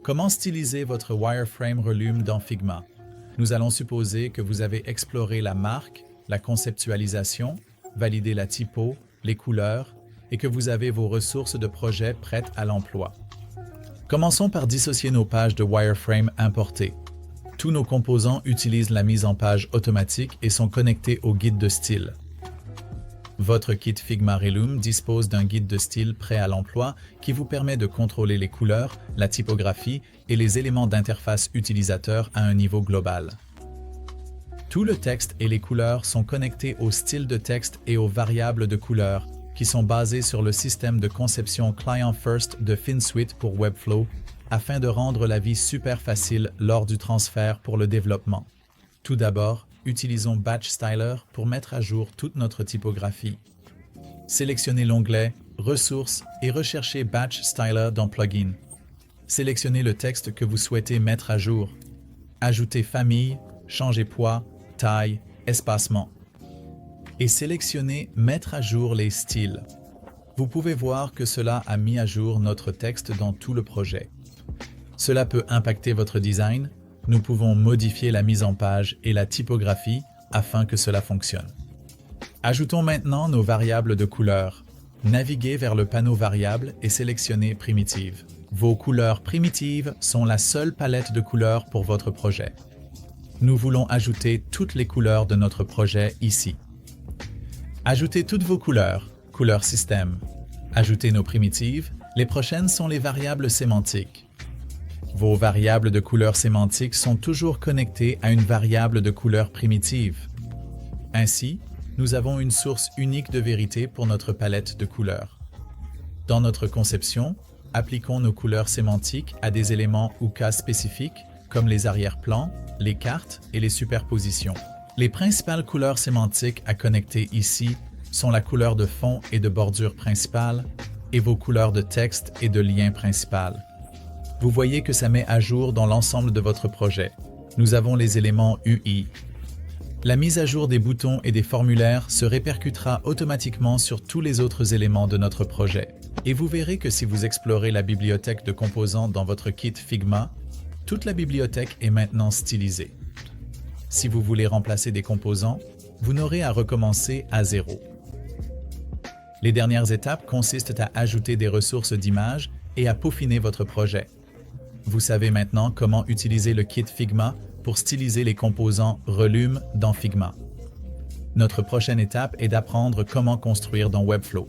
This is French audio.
Comment styliser votre wireframe Relume dans Figma? Nous allons supposer que vous avez exploré la marque, la conceptualisation, validé la typo, les couleurs et que vous avez vos ressources de projet prêtes à l'emploi. Commençons par dissocier nos pages de wireframe importées. Tous nos composants utilisent la mise en page automatique et sont connectés au guide de style. Votre kit Figma Relume dispose d'un guide de style prêt à l'emploi qui vous permet de contrôler les couleurs, la typographie et les éléments d'interface utilisateur à un niveau global. Tout le texte et les couleurs sont connectés au style de texte et aux variables de couleurs qui sont basées sur le système de conception Client First de FinSuite pour Webflow afin de rendre la vie super facile lors du transfert pour le développement. Tout d'abord, utilisons Batch Styler pour mettre à jour toute notre typographie. Sélectionnez l'onglet Ressources et recherchez Batch Styler dans Plugin. Sélectionnez le texte que vous souhaitez mettre à jour. Ajoutez famille, changez poids, taille, espacement. Et sélectionnez Mettre à jour les styles. Vous pouvez voir que cela a mis à jour notre texte dans tout le projet. Cela peut impacter votre design. Nous pouvons modifier la mise en page et la typographie afin que cela fonctionne. Ajoutons maintenant nos variables de couleurs. Naviguez vers le panneau Variables et sélectionnez Primitive. Vos couleurs primitives sont la seule palette de couleurs pour votre projet. Nous voulons ajouter toutes les couleurs de notre projet ici. Ajoutez toutes vos couleurs, couleur système. Ajoutez nos primitives, les prochaines sont les variables sémantiques. Vos variables de couleur sémantique sont toujours connectées à une variable de couleur primitive. Ainsi, nous avons une source unique de vérité pour notre palette de couleurs. Dans notre conception, appliquons nos couleurs sémantiques à des éléments ou cas spécifiques comme les arrière-plans, les cartes et les superpositions. Les principales couleurs sémantiques à connecter ici sont la couleur de fond et de bordure principale et vos couleurs de texte et de lien principal. Vous voyez que ça met à jour dans l'ensemble de votre projet. Nous avons les éléments UI. La mise à jour des boutons et des formulaires se répercutera automatiquement sur tous les autres éléments de notre projet. Et vous verrez que si vous explorez la bibliothèque de composants dans votre kit Figma, toute la bibliothèque est maintenant stylisée. Si vous voulez remplacer des composants, vous n'aurez à recommencer à zéro. Les dernières étapes consistent à ajouter des ressources d'images et à peaufiner votre projet. Vous savez maintenant comment utiliser le kit Figma pour styliser les composants Relume dans Figma. Notre prochaine étape est d'apprendre comment construire dans Webflow.